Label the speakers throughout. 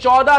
Speaker 1: 14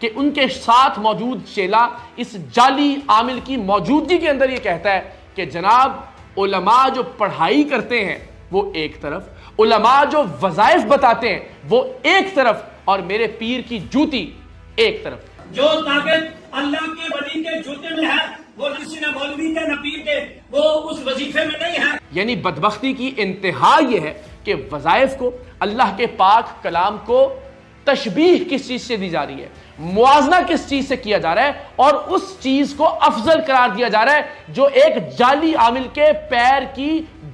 Speaker 1: کہ ان کے ساتھ موجود چیلا اس جعلی عامل کی موجودگی کے اندر یہ کہتا ہے کہ جناب علماء جو پڑھائی کرتے ہیں وہ ایک طرف، علماء جو وظائف بتاتے ہیں وہ ایک طرف، اور میرے پیر کی جوتی ایک طرف۔
Speaker 2: جو طاقت اللہ کے ولی کے جوتے میں ہے وہ کسی نہ مولوی کے نہ پیر کے وہ اس وظیفے میں نہیں ہے۔
Speaker 1: یعنی بدبختی کی انتہا یہ ہے کہ وظائف کو، اللہ کے پاک کلام کو تشبیہ کس چیز سے دی جا رہی ہے، موازنہ کس چیز سے کیا جا رہا ہے، اور اس چیز کو افضل قرار دیا جا رہا ہے جو ایک جعلی عامل کے پیر کی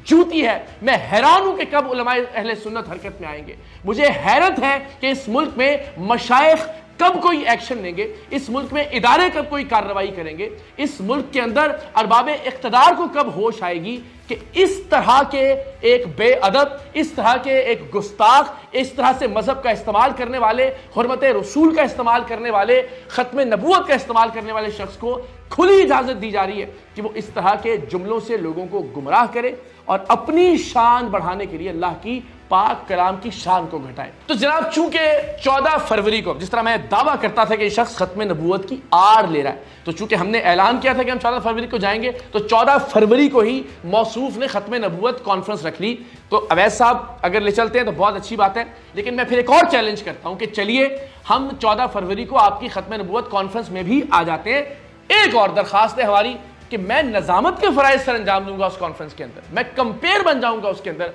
Speaker 1: جوتی ہے۔ میں حیران ہوں کہ کب علماء اہل سنت حرکت میں آئیں گے۔ مجھے حیرت ہے کہ اس ملک میں مشائخ کب کوئی ایکشن لیں گے، اس ملک میں ادارے کب کوئی کارروائی کریں گے، اس ملک کے اندر ارباب اقتدار کو کب ہوش آئے گی کہ اس طرح کے ایک بے ادب، اس طرح کے ایک گستاخ، اس طرح سے مذہب کا استعمال کرنے والے، حرمت رسول کا استعمال کرنے والے، ختم نبوت کا استعمال کرنے والے شخص کو کھلی اجازت دی جا رہی ہے کہ وہ اس طرح کے جملوں سے لوگوں کو گمراہ کرے اور اپنی شان بڑھانے کے لیے اللہ کی پاک کلام کی شان کو گھٹائے۔ تو جناب چونکہ 14 فروری کو، جس طرح میں دعویٰ کرتا تھا کہ یہ شخص ختم نبوت کی آڑ لے رہا ہے، تو چونکہ ہم نے اعلان کیا تھا کہ ہم 14 فروری کو جائیں گے، تو 14 فروری کو ہی موصوف نے ختم نبوت کانفرنس رکھ لی۔ تو اویس صاحب اگر لے چلتے ہیں تو بہت اچھی بات ہے، لیکن میں پھر ایک اور چیلنج کرتا ہوں کہ چلیے ہم 14 فروری کو آپ کی ختم نبوت کانفرنس میں بھی آ جاتے ہیں۔ ایک اور درخواست ہے ہماری کہ میں نظامت کے فرائض سر انجام دوں گا اس کانفرنس کے اندر، میں کمپیر بن جاؤں گا اس کے اندر،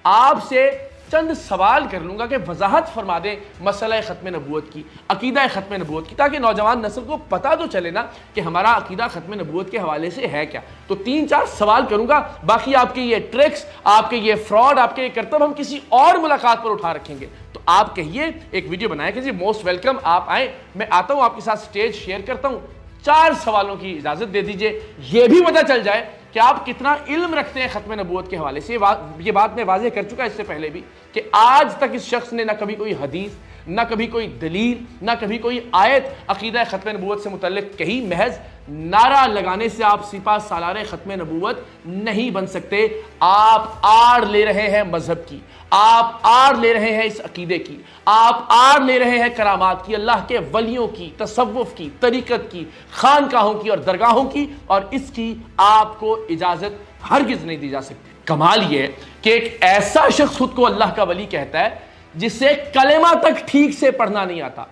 Speaker 1: آپ سے چند سوال کر لوں گا کہ وضاحت فرما دیں مسئلہ ختم نبوت کی، عقیدہ ختم نبوت کی، تاکہ نوجوان نسل کو پتہ تو چلے نا کہ ہمارا عقیدہ ختم نبوت کے حوالے سے ہے کیا۔ تو 3-4 سوال کروں گا، باقی آپ کے یہ ٹرکس، آپ کے یہ فراڈ، آپ کے یہ کرتب ہم کسی اور ملاقات پر اٹھا رکھیں گے۔ تو آپ کہیے ایک ویڈیو بنائیں کہ جی موسٹ ویلکم، آپ آئیں، میں آتا ہوں آپ کے ساتھ سٹیج شیئر کرتا ہوں، 4 سوالوں کی اجازت دے دیجئے، یہ بھی پتہ چل جائے کہ آپ کتنا علم رکھتے ہیں ختم نبوت کے حوالے سے۔ یہ بات میں واضح کر چکا اس سے پہلے بھی کہ آج تک اس شخص نے نہ کبھی کوئی حدیث، نہ کبھی کوئی دلیل، نہ کبھی کوئی آیت عقیدہ ختم نبوت سے متعلق کہی، محض نعرہ لگانے سے آپ سپاہ سالار ختم نبوت نہیں بن سکتے۔ آپ آڑ لے رہے ہیں مذہب کی، آپ آڑ لے رہے ہیں اس عقیدے کی، آپ آڑ لے رہے ہیں کرامات کی، اللہ کے ولیوں کی، تصوف کی، طریقت کی، خانقاہوں کی اور درگاہوں کی، اور اس کی آپ کو اجازت ہرگز نہیں دی جا سکتی۔ کمال یہ ہے کہ ایک ایسا شخص خود کو اللہ کا ولی کہتا ہے جسے کلمہ تک ٹھیک سے پڑھنا نہیں آتا۔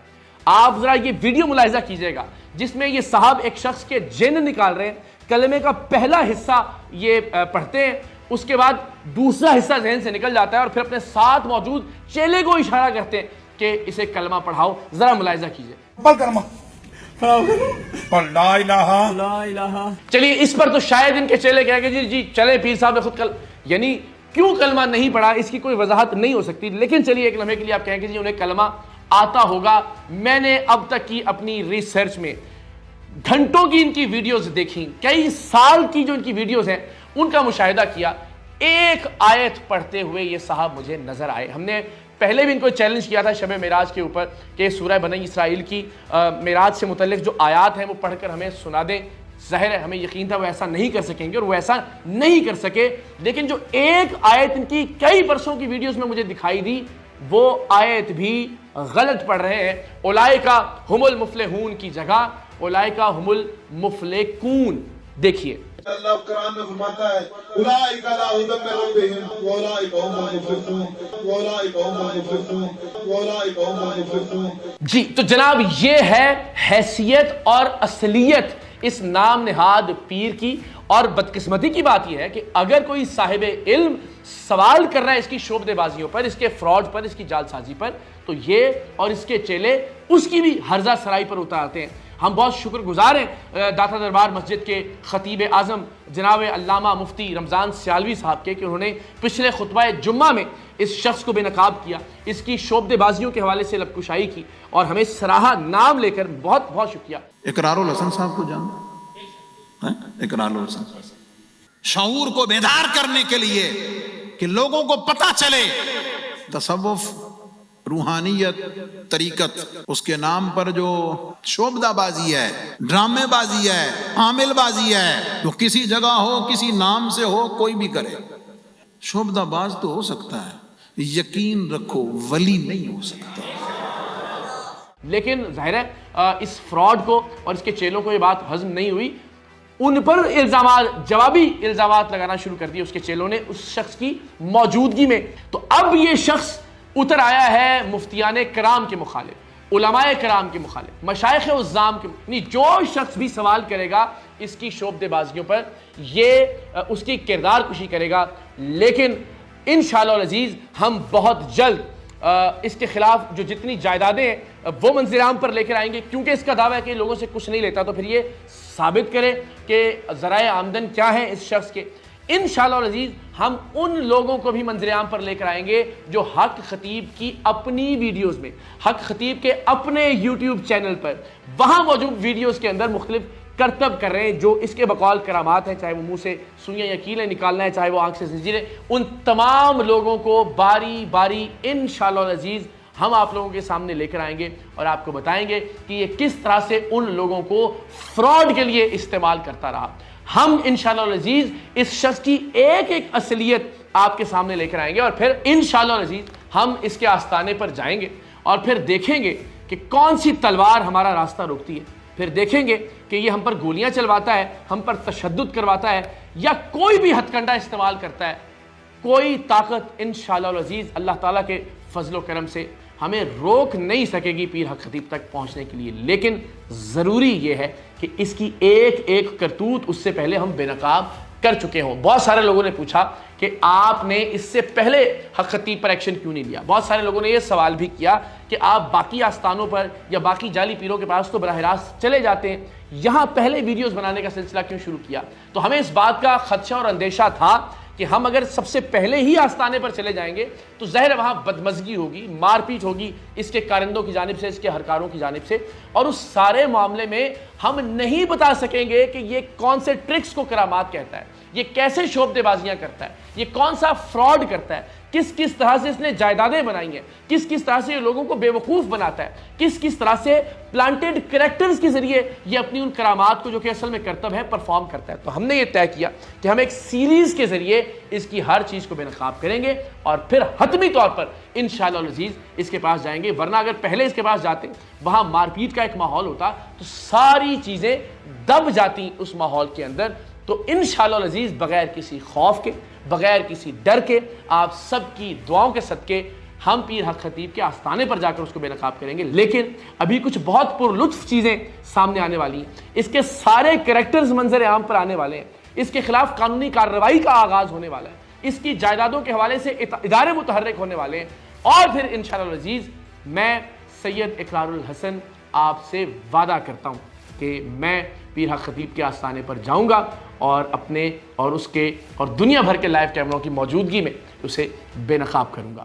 Speaker 1: آپ ذرا یہ ویڈیو ملاحظہ کیجئے گا جس میں یہ صاحب ایک شخص کے جن نکال رہے ہیں، کلمے کا پہلا حصہ یہ پڑھتے ہیں، اس کے بعد دوسرا حصہ ذہن سے نکل جاتا ہے اور پھر اپنے ساتھ موجود چیلے کو اشارہ کرتے ہیں کہ اسے کلمہ پڑھاؤ۔ ذرا ملاحظہ کیجئے۔
Speaker 3: لا الہ۔
Speaker 1: چلیے اس پر تو شاید ان کے چیلے کہیں کہ جی چلے پیر صاحب نے خود یعنی کیوں کلمہ نہیں پڑھا، اس کی کوئی وضاحت نہیں ہو سکتی، لیکن چلیے ایک لمحے کے لیے آپ کہیں کہ جی انہیں کلمہ آتا ہوگا۔ میں نے اب تک کی اپنی ریسرچ میں گھنٹوں کی ان کی ویڈیوز دیکھی، کئی سال کی جو ان کی ویڈیوز ہیں ان کا مشاہدہ کیا، ایک آیت پڑھتے ہوئے یہ صاحب مجھے نظر آئے۔ ہم نے پہلے بھی ان کو چیلنج کیا تھا شب معراج کے اوپر کہ سورہ بنی اسرائیل کی معراج سے متعلق جو آیات ہیں وہ پڑھ کر ہمیں سنا دیں۔ ظاہر ہے ہمیں یقین تھا وہ ایسا نہیں کر سکیں گے اور وہ ایسا نہیں کر سکے، لیکن جو ایک آیت ان کی کئی برسوں کی ویڈیوز میں مجھے دکھائی دی وہ آیت بھی غلط پڑھ رہے ہیں۔ اولئک ھم المفلحون کی جگہ اولئک ھم المفلحون دیکھیے۔
Speaker 4: اللہ قرآن میں فرماتا ہے اولئک علی ھدی من ربہم واولئک ھم المفلحون واولئک ھم المفلحون واولئک ھم المفلحون۔
Speaker 1: جی تو جناب یہ ہے حیثیت اور اصلیت اس نام نہاد پیر کی، اور بدقسمتی کی بات یہ ہے کہ اگر کوئی صاحب علم سوال کر رہا ہے اس کی شعبدے بازیوں پر، اس کے فراڈ پر، اس کی جال سازی پر، تو یہ اور اس کے چیلے اس کی بھی ہرزہ سرائی پر اتارتے ہیں۔ ہم بہت شکر گزار ہیں داتا دربار مسجد کے خطیب اعظم جناب علامہ مفتی رمضان سیالوی صاحب کے کہ انہوں نے پچھلے خطبہ جمعہ میں اس شخص کو بے نقاب کیا، اس کی شعبدے بازیوں کے حوالے سے لب کشائی کی اور ہمیں سراہا نام لے کر بہت بہت شکریہ۔
Speaker 3: اقرار الحسن صاحب کو جانتے؟ اقرار الحسن شعور کو بیدار کرنے کے لیے کہ لوگوں کو پتہ چلے تصوف، روحانیت، طریقت، اس کے نام پر جو شعبدہ بازی ہے، ڈرامے بازی ہے، عامل بازی ہے، تو کسی جگہ ہو، کسی نام سے ہو، کوئی بھی کرے، شعبدہ باز تو ہو سکتا ہے، یقین رکھو ولی نہیں ہو سکتا۔
Speaker 1: لیکن ظاہر ہے اس فراڈ کو اور اس کے چیلوں کو یہ بات ہضم نہیں ہوئی، ان پر الزامات، جوابی الزامات لگانا شروع کر دیے اس کے چیلوں نے اس شخص کی موجودگی میں۔ تو اب یہ شخص اتر آیا ہے مفتیان کرام کے مخالف، علماء کرام کے مخالف، مشائخ عظام کے، یعنی جو شخص بھی سوال کرے گا اس کی شعبدے بازیوں پر، یہ اس کی کردار کشی کرے گا۔ لیکن انشاءاللہ العزیز ہم بہت جلد اس کے خلاف جو جتنی جائیدادیں ہیں وہ منظر عام پر لے کر آئیں گے، کیونکہ اس کا دعویٰ ہے کہ لوگوں سے کچھ نہیں لیتا، تو پھر یہ ثابت کرے کہ ذرائع آمدن کیا ہیں اس شخص کے۔ انشاءاللہ العزیز ہم ان لوگوں کو بھی منظر عام پر لے کر آئیں گے جو حق خطیب کی اپنی ویڈیوز میں، حق خطیب کے اپنے یوٹیوب چینل پر، وہاں موجود ویڈیوز کے اندر مختلف کرتب کر رہے ہیں جو اس کے بقول کرامات ہیں، چاہے وہ منہ سے سوئیاں یا کیلیں نکالنا ہے، چاہے وہ آنکھ سے زنجیریں، ان تمام لوگوں کو باری باری انشاءاللہ العزیز ہم آپ لوگوں کے سامنے لے کر آئیں گے اور آپ کو بتائیں گے کہ یہ کس طرح سے ان لوگوں کو فراڈ کے لیے استعمال کرتا رہا۔ ہم انشاءاللہ العزیز اس شخص کی ایک ایک اصلیت آپ کے سامنے لے کر آئیں گے، اور پھر انشاءاللہ العزیز ہم اس کے آستانے پر جائیں گے اور پھر دیکھیں گے کہ کون سی تلوار ہمارا راستہ روکتی ہے، پھر دیکھیں گے کہ یہ ہم پر گولیاں چلواتا ہے، ہم پر تشدد کرواتا ہے، یا کوئی بھی ہتھ کنڈا استعمال کرتا ہے۔ کوئی طاقت انشاءاللہ العزیز اللہ تعالیٰ کے فضل و کرم سے ہمیں روک نہیں سکے گی پیر حق خطیب تک پہنچنے کے لیے، لیکن ضروری یہ ہے کہ اس کی ایک ایک کرتوت اس سے پہلے ہم بے نقاب کر چکے ہوں۔ بہت سارے لوگوں نے پوچھا کہ آپ نے اس سے پہلے حق خطیب پر ایکشن کیوں نہیں لیا؟ بہت سارے لوگوں نے یہ سوال بھی کیا کہ آپ باقی آستانوں پر یا باقی جعلی پیروں کے پاس تو براہ راست چلے جاتے ہیں، یہاں پہلے ویڈیوز بنانے کا سلسلہ کیوں شروع کیا؟ تو ہمیں اس بات کا خدشہ اور اندیشہ تھا کہ ہم اگر سب سے پہلے ہی آستانے پر چلے جائیں گے تو ظاہر وہاں بدمزگی ہوگی، مار پیٹ ہوگی اس کے کارندوں کی جانب سے، اس کے ہرکاروں کی جانب سے، اور اس سارے معاملے میں ہم نہیں بتا سکیں گے کہ یہ کون سے ٹرکس کو کرامات کہتا ہے، یہ کیسے شعبدے بازیاں کرتا ہے، یہ کون سا فراڈ کرتا ہے، کس کس طرح سے اس نے جائیدادیں بنائی ہیں، کس کس طرح سے یہ لوگوں کو بے وقوف بناتا ہے، کس کس طرح سے پلانٹڈ کریکٹرز کے ذریعے یہ اپنی ان کرامات کو جو کہ اصل میں کرتب ہے پرفارم کرتا ہے۔ تو ہم نے یہ طے کیا کہ ہم ایک سیریز کے ذریعے اس کی ہر چیز کو بے نقاب کریں گے اور پھر حتمی طور پر انشاءاللہ العزیز اس کے پاس جائیں گے، ورنہ اگر پہلے اس کے پاس جاتے وہاں مار پیٹ کا ایک ماحول ہوتا تو ساری چیزیں دب جاتی اس ماحول کے اندر۔ تو انشاءاللہ العزیز بغیر کسی خوف کے، بغیر کسی ڈر کے، آپ سب کی دعاؤں کے صدقے ہم پیر حق خطیب کے آستانے پر جا کر اس کو بے نقاب کریں گے۔ لیکن ابھی کچھ بہت پر لطف چیزیں سامنے آنے والی ہیں، اس کے سارے کریکٹرز منظر عام پر آنے والے ہیں، اس کے خلاف قانونی کارروائی کا آغاز ہونے والا ہے، اس کی جائیدادوں کے حوالے سے ادارے متحرک ہونے والے ہیں، اور پھر انشاءاللہ العزیز میں سید اقرار الحسن آپ سے وعدہ کرتا ہوں کہ میں پیر حق خطیب کے آستانے پر جاؤں گا اور اپنے اور اس کے اور دنیا بھر کے لائیو کیمروں کی موجودگی میں اسے بے نقاب کروں گا۔